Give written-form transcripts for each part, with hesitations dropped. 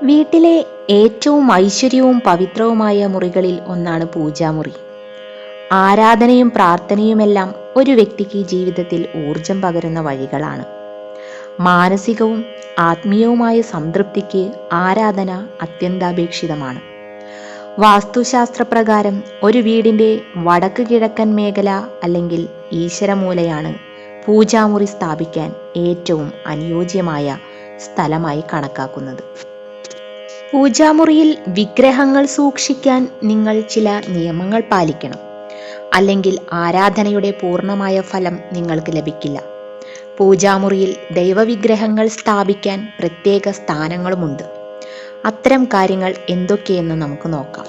വീട്ടിലെ ഏറ്റവും ഐശ്വര്യവും പവിത്രവുമായ മുറികളിൽ ഒന്നാണ് പൂജാമുറി. ആരാധനയും പ്രാർത്ഥനയുമെല്ലാം ഒരു വ്യക്തിക്ക് ജീവിതത്തിൽ ഊർജം പകരുന്ന വഴികളാണ്. മാനസികവും ആത്മീയവുമായ സംതൃപ്തിക്ക് ആരാധന അത്യന്താപേക്ഷിതമാണ്. വാസ്തുശാസ്ത്രപ്രകാരം ഒരു വീടിൻ്റെ വടക്ക് കിഴക്കൻ മേഖല അല്ലെങ്കിൽ ഈശ്വരമൂലയാണ് പൂജാമുറി സ്ഥാപിക്കാൻ ഏറ്റവും അനുയോജ്യമായ സ്ഥലമായി കണക്കാക്കുന്നത്. പൂജാമുറിയിൽ വിഗ്രഹങ്ങൾ സൂക്ഷിക്കാൻ നിങ്ങൾ ചില നിയമങ്ങൾ പാലിക്കണം, അല്ലെങ്കിൽ ആരാധനയുടെ പൂർണ്ണമായ ഫലം നിങ്ങൾക്ക് ലഭിക്കില്ല. പൂജാമുറിയിൽ ദൈവവിഗ്രഹങ്ങൾ സ്ഥാപിക്കാൻ പ്രത്യേക സ്ഥാനങ്ങളുമുണ്ട്. അത്തരം കാര്യങ്ങൾ എന്തൊക്കെയെന്ന് നമുക്ക് നോക്കാം.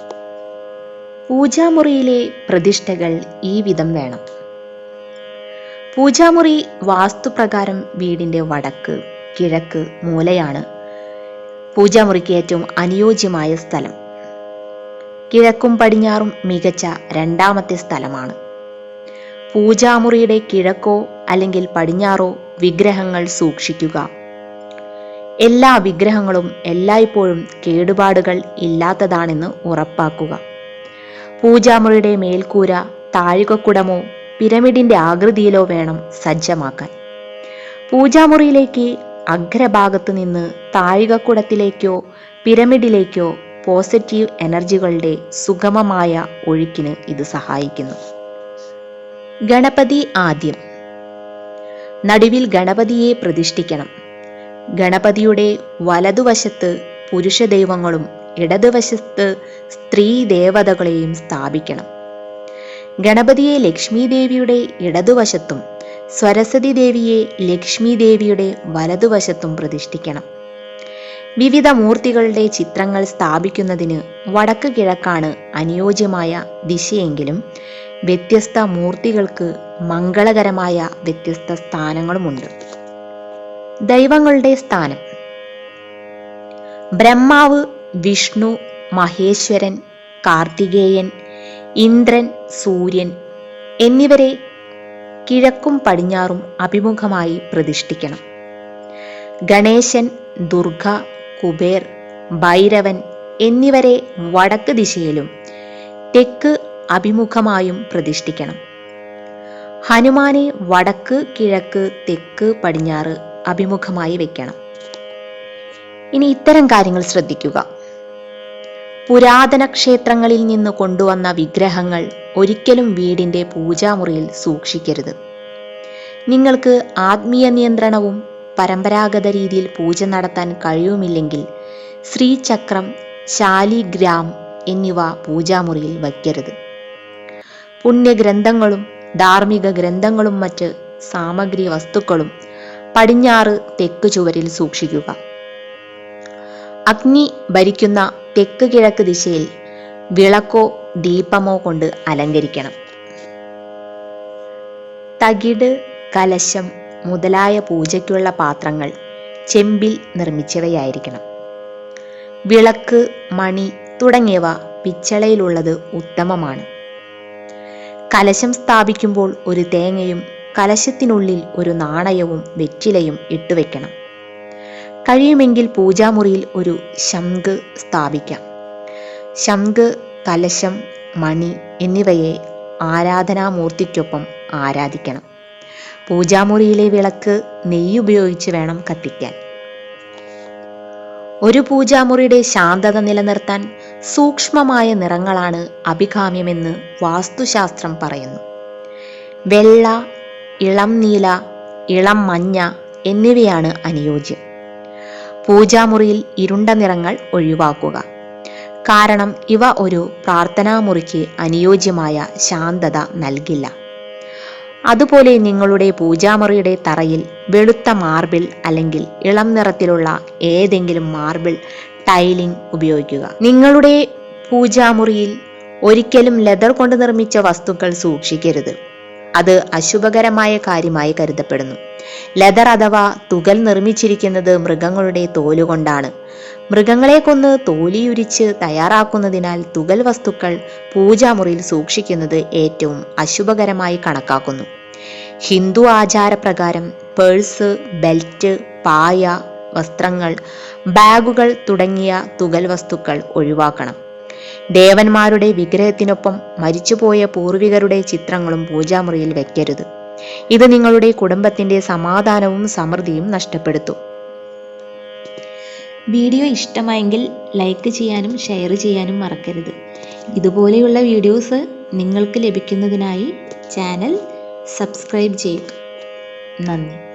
പൂജാമുറിയിലെ പ്രതിഷ്ഠകൾ ഈ വിധം വേണം. പൂജാമുറി വാസ്തുപ്രകാരം വീടിൻ്റെ വടക്ക് കിഴക്ക് മൂലയാണ് പൂജാമുറിക്ക് ഏറ്റവും അനുയോജ്യമായ സ്ഥലം. കിഴക്കും പടിഞ്ഞാറും മികച്ച രണ്ടാമത്തെ സ്ഥലമാണ്. പൂജാമുറിയുടെ കിഴക്കോ അല്ലെങ്കിൽ പടിഞ്ഞാറോ വിഗ്രഹങ്ങൾ സൂക്ഷിക്കുക. എല്ലാ വിഗ്രഹങ്ങളും എല്ലായ്പ്പോഴും കേടുപാടുകൾ ഇല്ലാത്തതാണെന്ന് ഉറപ്പാക്കുക. പൂജാമുറിയുടെ മേൽക്കൂര താഴികക്കുടമോ പിരമിഡിന്റെ ആകൃതിയിലോ വേണം സജ്ജമാക്കാൻ. പൂജാമുറിയിലേക്ക് അഗ്രഭാഗത്ത് നിന്ന് താഴികക്കുടത്തിലേക്കോ പിരമിഡിലേക്കോ പോസിറ്റീവ് എനർജികളുടെ സുഗമമായ ഒഴുക്കിന് ഇത് സഹായിക്കുന്നു. ഗണപതി ആദ്യം. നടുവിൽ ഗണപതിയെ പ്രതിഷ്ഠിക്കണം. ഗണപതിയുടെ വലതുവശത്ത് പുരുഷ ദൈവങ്ങളും ഇടതുവശത്ത് സ്ത്രീ ദേവതകളെയും സ്ഥാപിക്കണം. ഗണപതിയെ ലക്ഷ്മി ദേവിയുടെ ഇടതുവശത്തും സരസ്വതി ദേവിയെ ലക്ഷ്മി ദേവിയുടെ വലതുവശത്തും പ്രതിഷ്ഠിക്കണം. വിവിധ മൂർത്തികളുടെ ചിത്രങ്ങൾ സ്ഥാപിക്കുന്നതിന് വടക്ക് കിഴക്കാണ് അനുയോജ്യമായ ദിശയെങ്കിലും വ്യത്യസ്ത മൂർത്തികൾക്ക് മംഗളകരമായ വ്യത്യസ്ത സ്ഥാനങ്ങളുമുണ്ട്. ദൈവങ്ങളുടെ സ്ഥാനം. ബ്രഹ്മാവ്, വിഷ്ണു, മഹേശ്വരൻ, കാർത്തികേയൻ, ഇന്ദ്രൻ, സൂര്യൻ എന്നിവരെ കിഴക്കും പടിഞ്ഞാറും അഭിമുഖമായി പ്രതിഷ്ഠിക്കണം. ഗണേശൻ, ദുർഗ, കുബേർ, ഭൈരവൻ എന്നിവരെ വടക്ക് ദിശയിലും തെക്ക് അഭിമുഖമായും പ്രതിഷ്ഠിക്കണം. ഹനുമാനെ വടക്ക് കിഴക്ക് തെക്ക് പടിഞ്ഞാറ് അഭിമുഖമായി വെക്കണം. ഇനി ഇത്തരം കാര്യങ്ങൾ ശ്രദ്ധിക്കുക. പുരാതന ക്ഷേത്രങ്ങളിൽ നിന്ന് കൊണ്ടുവന്ന വിഗ്രഹങ്ങൾ ഒരിക്കലും വീടിൻ്റെ പൂജാമുറിയിൽ സൂക്ഷിക്കരുത്. നിങ്ങൾക്ക് ആത്മീയ നിയന്ത്രണവും പരമ്പരാഗത രീതിയിൽ പൂജ നടത്താൻ കഴിയുമില്ലെങ്കിൽ ശ്രീചക്രം, ശാലിഗ്രാം എന്നിവ പൂജാമുറിയിൽ വയ്ക്കരുത്. പുണ്യഗ്രന്ഥങ്ങളും ധാർമ്മിക ഗ്രന്ഥങ്ങളും മറ്റ് സാമഗ്രി വസ്തുക്കളും പടിഞ്ഞാറ് തെക്ക് ചുവരിൽ സൂക്ഷിക്കുക. അഗ്നി ഭരിക്കുന്ന തെക്ക് കിഴക്ക് ദിശയിൽ വിളക്കോ ദീപമോ കൊണ്ട് അലങ്കരിക്കണം. തകിട്, കലശം മുതലായ പൂജയ്ക്കുള്ള പാത്രങ്ങൾ ചെമ്പിൽ നിർമ്മിച്ചവയായിരിക്കണം. വിളക്ക്, മണി തുടങ്ങിയവ പിച്ചളയിലുള്ളത് ഉത്തമമാണ്. കലശം സ്ഥാപിക്കുമ്പോൾ ഒരു തേങ്ങയും കലശത്തിനുള്ളിൽ ഒരു നാണയവും വെറ്റിലയും ഇട്ടുവെക്കണം. കഴിയുമെങ്കിൽ പൂജാമുറിയിൽ ഒരു ശംഖ് സ്ഥാപിക്കാം. ശംഖ്, കലശം, മണി എന്നിവയെ ആരാധനാമൂർത്തിക്കൊപ്പം ആരാധിക്കണം. പൂജാമുറിയിലെ വിളക്ക് നെയ്യ് ഉപയോഗിച്ച് വേണം കത്തിക്കാൻ. ഒരു പൂജാമുറിയുടെ ശാന്തത നിലനിർത്താൻ സൂക്ഷ്മമായ നിറങ്ങളാണ് അഭികാമ്യമെന്ന് വാസ്തുശാസ്ത്രം പറയുന്നു. വെള്ള, ഇളം നീല, ഇളം മഞ്ഞ എന്നിവയാണ് അനുയോജ്യം. പൂജാമുറിയിൽ ഇരുണ്ട നിറങ്ങൾ ഒഴിവാക്കുക, കാരണം ഇവ ഒരു പ്രാർത്ഥനാമുറിക്ക് അനുയോജ്യമായ ശാന്തത നൽകില്ല. അതുപോലെ നിങ്ങളുടെ പൂജാമുറിയുടെ തറയിൽ വെളുത്ത മാർബിൾ അല്ലെങ്കിൽ ഇളം നിറത്തിലുള്ള ഏതെങ്കിലും മാർബിൾ ടൈലിംഗ് ഉപയോഗിക്കുക. നിങ്ങളുടെ പൂജാമുറിയിൽ ഒരിക്കലും ലെതർ കൊണ്ട് നിർമ്മിച്ച വസ്തുക്കൾ സൂക്ഷിക്കരുത്. അത് അശുഭകരമായ കാര്യമായി കരുതപ്പെടുന്നു. ലെതർ അഥവാ തുകൽ നിർമ്മിച്ചിരിക്കുന്നത് മൃഗങ്ങളുടെ തോലുകൊണ്ടാണ്. മൃഗങ്ങളെ കൊന്ന് തോലിയുരിച്ച് തയ്യാറാക്കുന്നതിനാൽ തുകൽ വസ്തുക്കൾ പൂജാമുറിയിൽ സൂക്ഷിക്കുന്നത് ഏറ്റവും അശുഭകരമായി കണക്കാക്കുന്നു. ഹിന്ദു ആചാരപ്രകാരം പേഴ്സ്, ബെൽറ്റ്, പായ, വസ്ത്രങ്ങൾ, ബാഗുകൾ തുടങ്ങിയ തുകൽ വസ്തുക്കൾ ഒഴിവാക്കണം. ദേവന്മാരുടെ വിഗ്രഹത്തിനൊപ്പം മരിച്ചുപോയ പൂർവികരുടെ ചിത്രങ്ങളും പൂജാമുറിയിൽ വെക്കരുത്. ഇത് നിങ്ങളുടെ കുടുംബത്തിന്റെ സമാധാനവും സമൃദ്ധിയും നഷ്ടപ്പെടുത്തും. വീഡിയോ ഇഷ്ടമായെങ്കിൽ ലൈക്ക് ചെയ്യാനും ഷെയർ ചെയ്യാനും മറക്കരുത്. ഇതുപോലെയുള്ള വീഡിയോസ് നിങ്ങൾക്ക് ലഭിക്കുന്നതിനായി ചാനൽ സബ്സ്ക്രൈബ് ചെയ്യുക. നന്ദി.